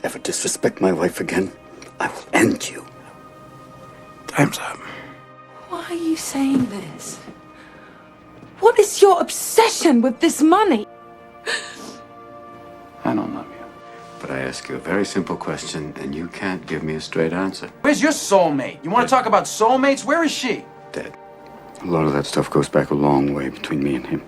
ever disrespect my wife again, I will end you. Time's up. Why are you saying this? What is your obsession with this money? I don't love you. But I ask you a very simple question, and you can't give me a straight answer. Where's your soulmate? You want to talk about soulmates? Where is she? Dead. A lot of that stuff goes back a long way between me and him.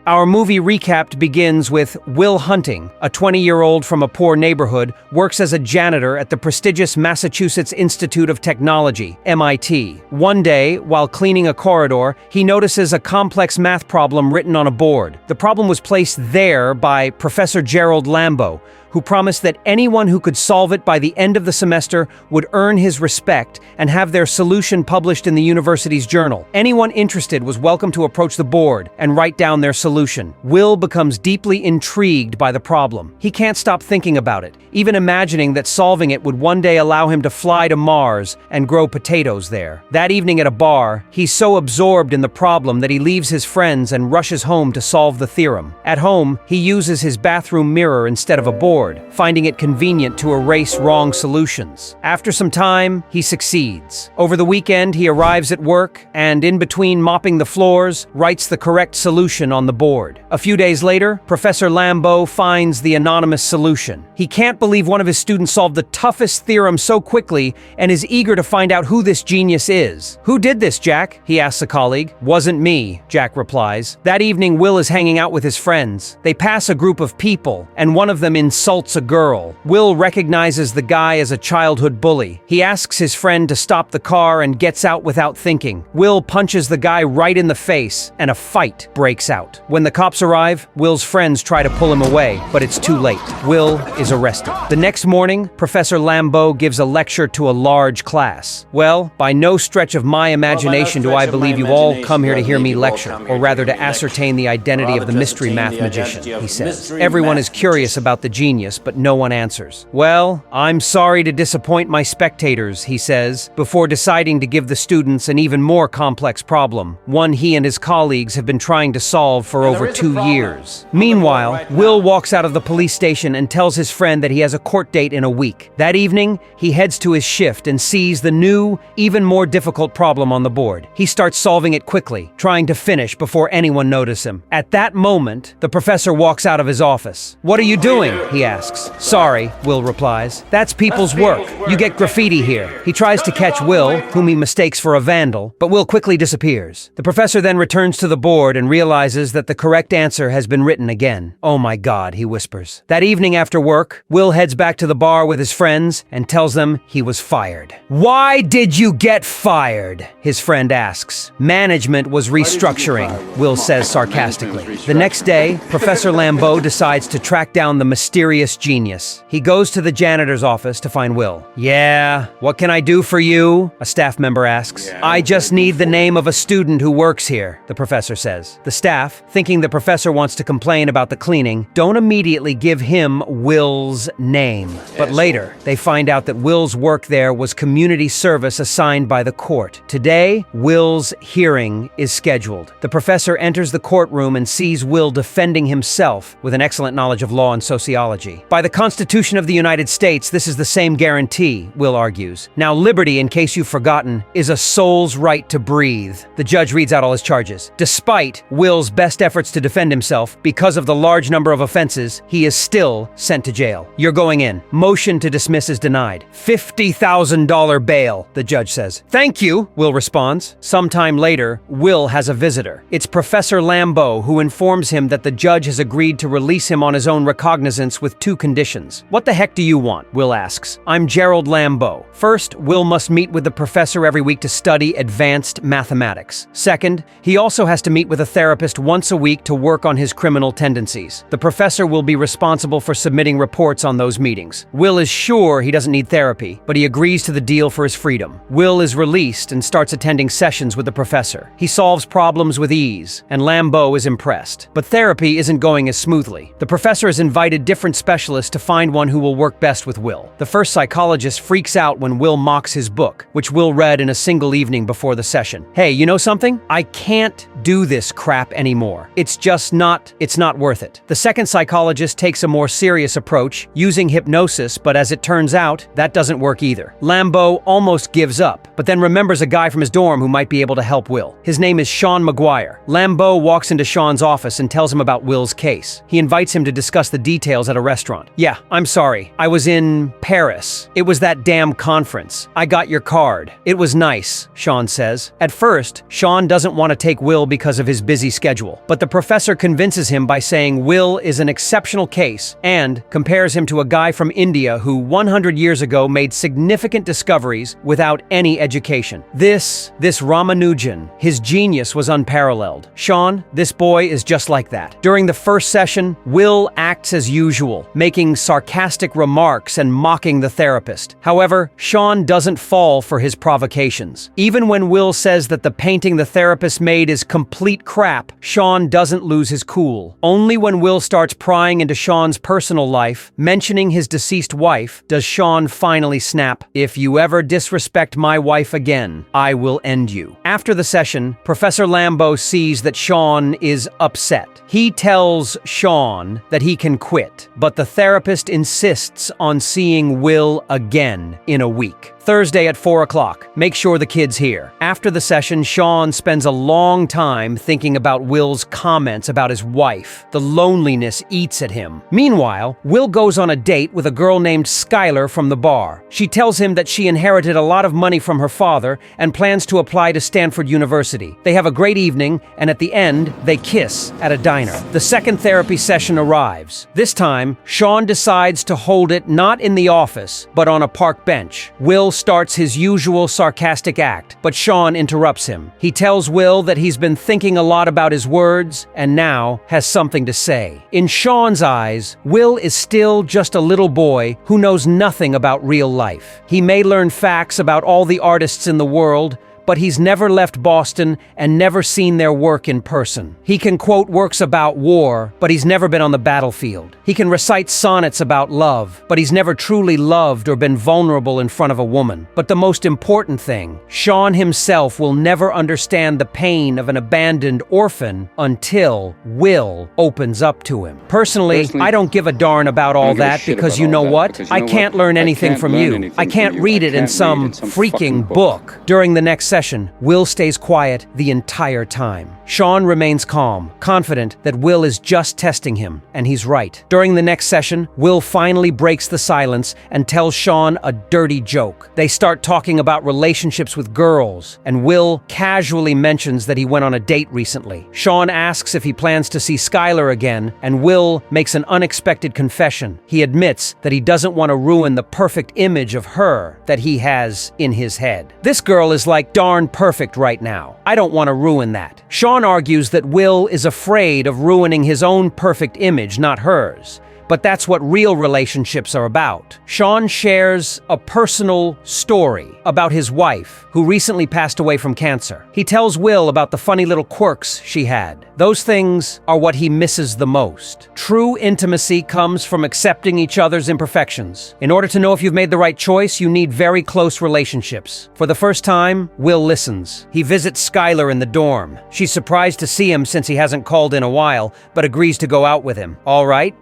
Our movie Recapped begins with Will Hunting, a 20-year-old from a poor neighborhood, works as a janitor at the prestigious Massachusetts Institute of Technology, MIT. One day, while cleaning a corridor, he notices a complex math problem written on a board. The problem was placed there by Professor Gerald Lambeau, who promised that anyone who could solve it by the end of the semester would earn his respect and have their solution published in the university's journal. Anyone interested was welcome to approach the board and write down their solution. Will becomes deeply intrigued by the problem. He can't stop thinking about it, even imagining that solving it would one day allow him to fly to Mars and grow potatoes there. That evening at a bar, he's so absorbed in the problem that he leaves his friends and rushes home to solve the theorem. At home, he uses his bathroom mirror instead of a board, finding it convenient to erase wrong solutions. After some time, he succeeds. Over the weekend, he arrives at work and, in between mopping the floors, writes the correct solution on the board. A few days later, Professor Lambeau finds the anonymous solution. He can't believe one of his students solved the toughest theorem so quickly and is eager to find out who this genius is. "Who did this, Jack?" he asks a colleague. "Wasn't me," Jack replies. That evening, Will is hanging out with his friends. They pass a group of people, and one of them insults a girl. Will recognizes the guy as a childhood bully. He asks his friend to stop the car and gets out without thinking. Will punches the guy right in the face, and a fight breaks out. When the cops arrive, Will's friends try to pull him away, but it's too late. Will is arrested. The next morning, Professor Lambeau gives a lecture to a large class. "Well, by no stretch of my imagination do I believe you all come here to hear me lecture, or rather to ascertain the identity of the mystery math magician," he says. Everyone is curious about the genius, but no one answers. "Well, I'm sorry to disappoint my spectators," he says, before deciding to give the students an even more complex problem, one he and his colleagues have been trying to solve for over 2 years. Meanwhile, Will walks out of the police station and tells his friend that he has a court date in a week. That evening, he heads to his shift and sees the new, even more difficult problem on the board. He starts solving it quickly, trying to finish before anyone notices him. At that moment, the professor walks out of his office. "What are you doing?" he asks. "Sorry," Will replies. "That's people's work. You get graffiti here." He tries to catch Will, whom he mistakes for a vandal, but Will quickly disappears. The professor then returns to the board and realizes that the correct answer has been written again. "Oh my God," he whispers. That evening after work, Will heads back to the bar with his friends and tells them he was fired. "Why did you get fired?" his friend asks. "Management was restructuring," Will says sarcastically. The next day, Professor Lambeau decides to track down the mysterious genius. He goes to the janitor's office to find Will. "Yeah, what can I do for you?" a staff member asks. "I just need the name of a student who works here," the professor says. The staff, thinking the professor wants to complain about the cleaning, don't immediately give him Will's name. But later, they find out that Will's work there was community service assigned by the court. Today, Will's hearing is scheduled. The professor enters the courtroom and sees Will defending himself with an excellent knowledge of law and sociology. "By the Constitution of the United States, this is the same guarantee," Will argues. "Now, liberty, in case you've forgotten, is a soul's right to breathe." The judge reads out all his charges. Despite Will's best efforts to defend himself, because of the large number of offenses, he is still sent to jail. "You're going in." Motion to dismiss is denied. $50,000 bail, the judge says. "Thank you," Will responds. Sometime later, Will has a visitor. It's Professor Lambeau, who informs him that the judge has agreed to release him on his own recognizance with 2 conditions. "What the heck do you want?" Will asks. "I'm Gerald Lambeau. First, Will must meet with the professor every week to study advanced mathematics. Second, he also has to meet with a therapist once a week to work on his criminal tendencies. The professor will be responsible for submitting reports on those meetings." Will is sure he doesn't need therapy, but he agrees to the deal for his freedom. Will is released and starts attending sessions with the professor. He solves problems with ease, and Lambeau is impressed. But therapy isn't going as smoothly. The professor has invited different specialists to find one who will work best with Will. The first psychologist freaks out when Will mocks his book, which Will read in a single evening before the session. "Hey, you know something? I can't do this crap anymore. It's not worth it. The second psychologist takes a more serious approach, using hypnosis, but as it turns out, that doesn't work either. Lambeau almost gives up, but then remembers a guy from his dorm who might be able to help Will. His name is Sean Maguire. Lambeau walks into Sean's office and tells him about Will's case. He invites him to discuss the details at a restaurant. Yeah, I'm sorry. I was in Paris. It was that damn conference. I got your card. It was nice, Sean says. At first, Sean doesn't want to take Will because of his busy schedule, but the professor convinces him by saying Will is an exceptional case and compares him to a guy from India who 100 years ago made significant discoveries without any education. This Ramanujan, his genius was unparalleled. Sean, this boy is just like that. During the first session, Will acts as usual, making sarcastic remarks and mocking the therapist. However, Sean doesn't fall for his provocations. Even when Will says that the painting the therapist made is complete crap, Sean doesn't lose his cool. Only when Will starts prying into Sean's personal life, mentioning his deceased wife, does Sean finally snap, "If you ever disrespect my wife again, I will end you." After the session, Professor Lambeau sees that Sean is upset. He tells Sean that he can quit, but the therapist insists on seeing Will again in a week. Thursday at 4 o'clock. Make sure the kid's here. After the session, Sean spends a long time thinking about Will's comments about his wife. The loneliness eats at him. Meanwhile, Will goes on a date with a girl named Skylar from the bar. She tells him that she inherited a lot of money from her father and plans to apply to Stanford University. They have a great evening, and at the end, they kiss at a diner. The second therapy session arrives. This time, Sean decides to hold it not in the office, but on a park bench. Will starts his usual sarcastic act, but Sean interrupts him. He tells Will that he's been thinking a lot about his words and now has something to say. In Sean's eyes, Will is still just a little boy who knows nothing about real life. He may learn facts about all the artists in the world, but he's never left Boston and never seen their work in person. He can quote works about war, but he's never been on the battlefield. He can recite sonnets about love, but he's never truly loved or been vulnerable in front of a woman. But the most important thing, Shawn himself will never understand the pain of an abandoned orphan until Will opens up to him. Personally, I don't give a darn about all that because you know what? I can't learn anything from you. I can't read it in some freaking book. During the next session, Will stays quiet the entire time. Shawn remains calm, confident that Will is just testing him, and he's right. During the next session, Will finally breaks the silence and tells Shawn a dirty joke. They start talking about relationships with girls, and Will casually mentions that he went on a date recently. Shawn asks if he plans to see Skylar again, and Will makes an unexpected confession. He admits that he doesn't want to ruin the perfect image of her that he has in his head. This girl is like darn perfect right now. I don't want to ruin that. Shawn argues that Will is afraid of ruining his own perfect image, not hers. But that's what real relationships are about. Shawn shares a personal story about his wife, who recently passed away from cancer. He tells Will about the funny little quirks she had. Those things are what he misses the most. True intimacy comes from accepting each other's imperfections. In order to know if you've made the right choice, you need very close relationships. For the first time, Will listens. He visits Skylar in the dorm. She's surprised to see him since he hasn't called in a while, but agrees to go out with him. All right,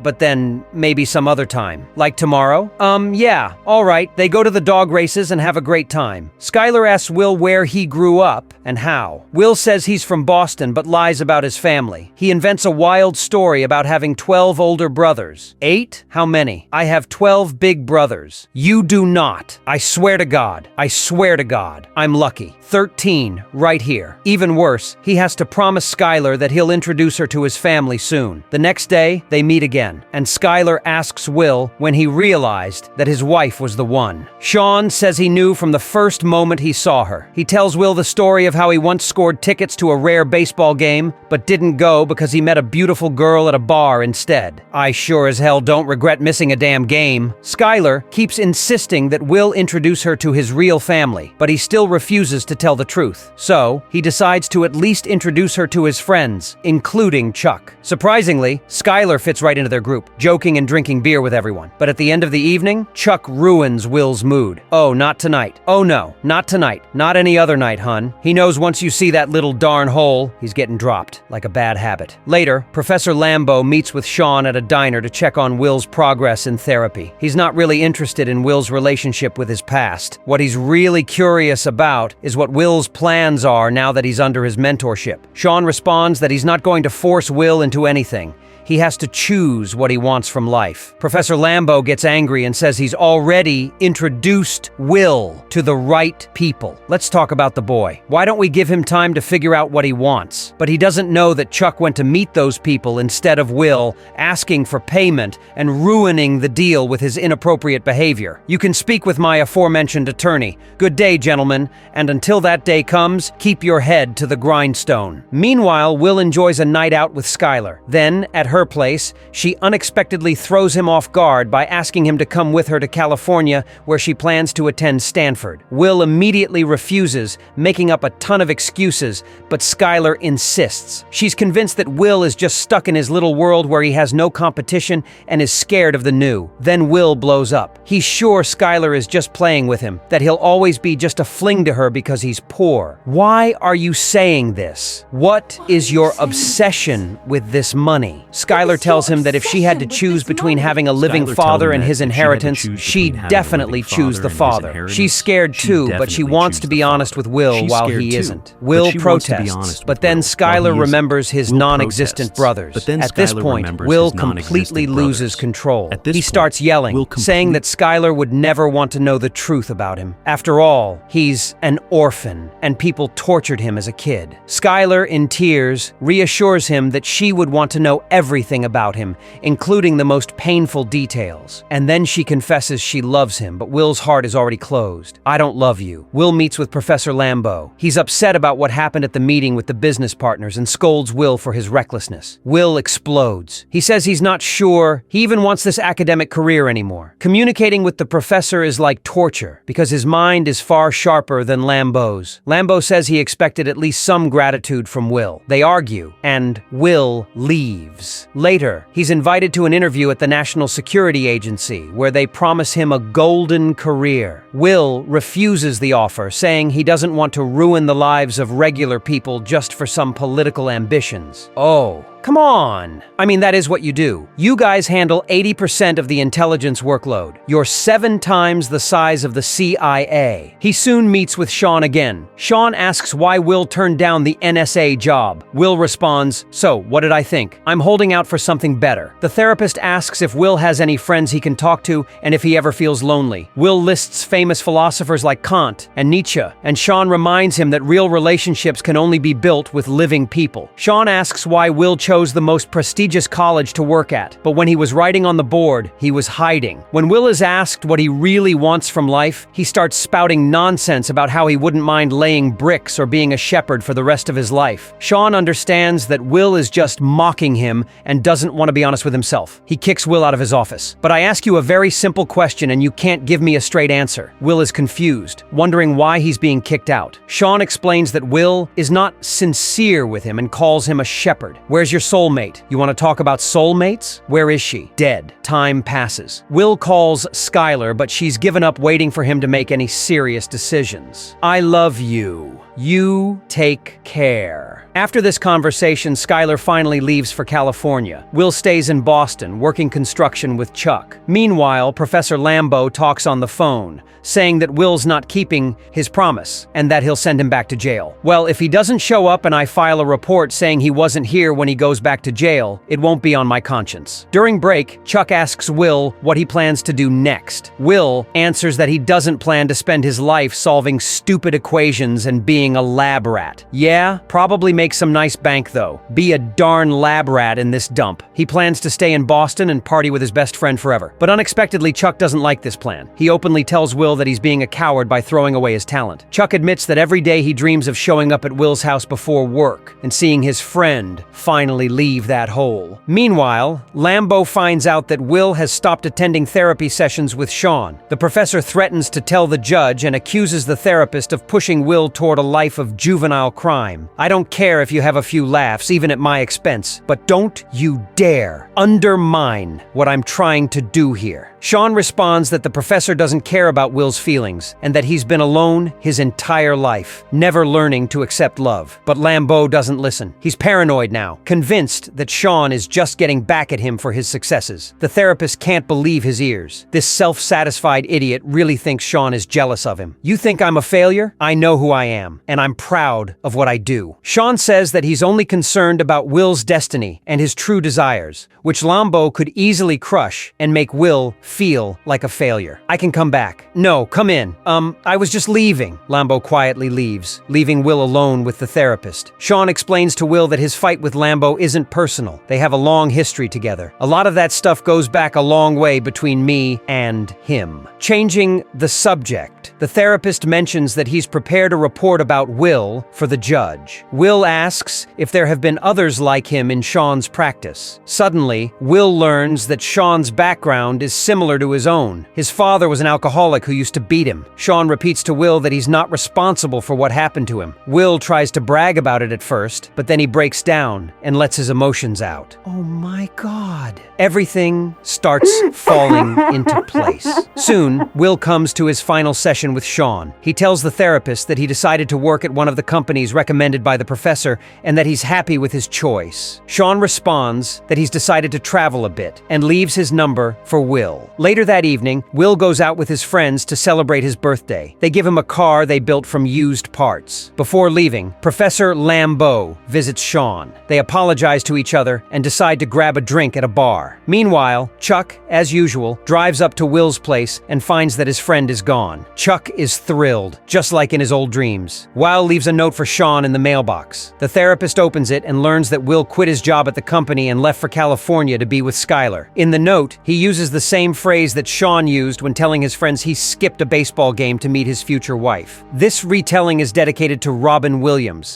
but then maybe some other time. Like tomorrow? Yeah, all right. They go to the dog races and have a great time. Skylar asks Will where he grew up and how. Will says he's from Boston but lies about his family. He invents a wild story about having 12 older brothers. 8? How many? I have 12 big brothers. You do not. I swear to God. I swear to God. I'm lucky. 13, right here. Even worse, he has to promise Skylar that he'll introduce her to his family soon. The next day, they meet again, and Skylar asks Will when he realized that his wife was the one. Shawn says he knew from the first moment he saw her. He tells Will the story of how he once scored tickets to a rare baseball game, but didn't go because he met a beautiful girl at a bar instead. I sure as hell don't regret missing a damn game. Skylar keeps insisting that Will introduce her to his real family, but he still refuses to tell the truth. So, he decides to at least introduce her to his friends, including Chuck. Surprisingly, Skylar fits right into the their group, joking and drinking beer with everyone. But at the end of the evening, Chuck ruins Will's mood. "Oh, not tonight. Oh no, not tonight. Not any other night, hun." He knows once you see that little darn hole, he's getting dropped, like a bad habit. Later, Professor Lambeau meets with Shawn at a diner to check on Will's progress in therapy. He's not really interested in Will's relationship with his past. What he's really curious about is what Will's plans are now that he's under his mentorship. Shawn responds that he's not going to force Will into anything. He has to choose what he wants from life. Professor Lambeau gets angry and says he's already introduced Will to the right people. Let's talk about the boy. Why don't we give him time to figure out what he wants? But he doesn't know that Chuck went to meet those people instead of Will, asking for payment and ruining the deal with his inappropriate behavior. You can speak with my aforementioned attorney. Good day, gentlemen, and until that day comes, keep your head to the grindstone. Meanwhile, Will enjoys a night out with Skylar. Then, at her place, she unexpectedly throws him off guard by asking him to come with her to California, where she plans to attend Stanford. Will immediately refuses, making up a ton of excuses, but Skylar insists. She's convinced that Will is just stuck in his little world where he has no competition and is scared of the new. Then Will blows up. He's sure Skylar is just playing with him, that he'll always be just a fling to her because he's poor. Why are you saying this? What is your obsession with this money? Skylar tells him that if she had to choose between having a living father and his inheritance, she'd definitely choose the father. She's scared too, but she wants to be honest with Will while he isn't. Will protests, but then Skylar remembers his non-existent brothers. At this point, Will completely loses control. He starts yelling, saying that Skylar would never want to know the truth about him. After all, he's an orphan, and people tortured him as a kid. Skylar, in tears, reassures him that she would want to know everything about him, including the most painful details. And then she confesses she loves him, but Will's heart is already closed. "I don't love you." Will meets with Professor Lambeau. He's upset about what happened at the meeting with the business partners and scolds Will for his recklessness. Will explodes. He says he's not sure he even wants this academic career anymore. Communicating with the professor is like torture, because his mind is far sharper than Lambeau's. Lambeau says he expected at least some gratitude from Will. They argue, and Will leaves. Later, he's invited to an interview at the National Security Agency, where they promise him a golden career. Will refuses the offer, saying he doesn't want to ruin the lives of regular people just for some political ambitions. Oh, come on. I mean, that is what you do. You guys handle 80% of the intelligence workload. You're 7 times the size of the CIA. He soon meets with Shawn again. Shawn asks why Will turned down the NSA job. Will responds, "So, what did I think? I'm holding out for something better." The therapist asks if Will has any friends he can talk to and if he ever feels lonely. Will lists famous philosophers like Kant and Nietzsche, and Shawn reminds him that real relationships can only be built with living people. Shawn asks why Will chose the most prestigious college to work at, but when he was writing on the board, he was hiding. When Will is asked what he really wants from life, he starts spouting nonsense about how he wouldn't mind laying bricks or being a shepherd for the rest of his life. Shawn understands that Will is just mocking him and doesn't want to be honest with himself. He kicks Will out of his office. "But I ask you a very simple question and you can't give me a straight answer." Will is confused, wondering why he's being kicked out. Shawn explains that Will is not sincere with him and calls him a shepherd. "Where's your soulmate? You want to talk about soulmates? Where is she?" "Dead." Time passes. Will calls Skylar, but she's given up waiting for him to make any serious decisions. "I love you. You take care." After this conversation, Skylar finally leaves for California. Will stays in Boston, working construction with Chuck. Meanwhile, Professor Lambeau talks on the phone, saying that Will's not keeping his promise and that he'll send him back to jail. "Well, if he doesn't show up and I file a report saying he wasn't here when he goes back to jail, it won't be on my conscience." During break, Chuck asks Will what he plans to do next. Will answers that he doesn't plan to spend his life solving stupid equations and being a lab rat. Yeah, probably make some nice bank though. Be a darn lab rat in this dump. He plans to stay in Boston and party with his best friend forever. But unexpectedly, Chuck doesn't like this plan. He openly tells Will that he's being a coward by throwing away his talent. Chuck admits that every day he dreams of showing up at Will's house before work and seeing his friend finally leave that hole. Meanwhile, Lambeau finds out that Will has stopped attending therapy sessions with Shawn. The professor threatens to tell the judge and accuses the therapist of pushing Will toward a life of juvenile crime. "I don't care care if you have a few laughs, even at my expense, but don't you dare undermine what I'm trying to do here. Shawn responds that the professor doesn't care about Will's feelings and that he's been alone his entire life, never learning to accept love. But Lambeau doesn't listen. He's paranoid now, convinced that Shawn is just getting back at him for his successes. The therapist can't believe his ears. This self-satisfied idiot really thinks Shawn is jealous of him. You think I'm a failure? I know who I am, and I'm proud of what I do. Shawn says that he's only concerned about Will's destiny and his true desires, which Lambeau could easily crush and make Will feel like a failure. I can come back. No, come in. I was just leaving. Lambeau quietly leaves, leaving Will alone with the therapist. Shawn explains to Will that his fight with Lambeau isn't personal. They have a long history together. A lot of that stuff goes back a long way between me and him. Changing the subject, the therapist mentions that he's prepared a report about Will for the judge. Will asks if there have been others like him in Shawn's practice. Suddenly, Will learns that Shawn's background is similar to his own. His father was an alcoholic who used to beat him. Shawn repeats to Will that he's not responsible for what happened to him. Will tries to brag about it at first, but then he breaks down and lets his emotions out. Oh my God. Everything starts falling into place. Soon, Will comes to his final session with Shawn. He tells the therapist that he decided to work at one of the companies recommended by the professor and that he's happy with his choice. Shawn responds that he's decided to travel a bit and leaves his number for Will. Later that evening, Will goes out with his friends to celebrate his birthday. They give him a car they built from used parts. Before leaving, Professor Lambeau visits Shawn. They apologize to each other and decide to grab a drink at a bar. Meanwhile, Chuck, as usual, drives up to Will's place and finds that his friend is gone. Chuck is thrilled, just like in his old dreams. Weil leaves a note for Shawn in the mailbox. The therapist opens it and learns that Will quit his job at the company and left for California to be with Skylar. In the note, he uses the same phrase that Shawn used when telling his friends he skipped a baseball game to meet his future wife. This retelling is dedicated to Robin Williams,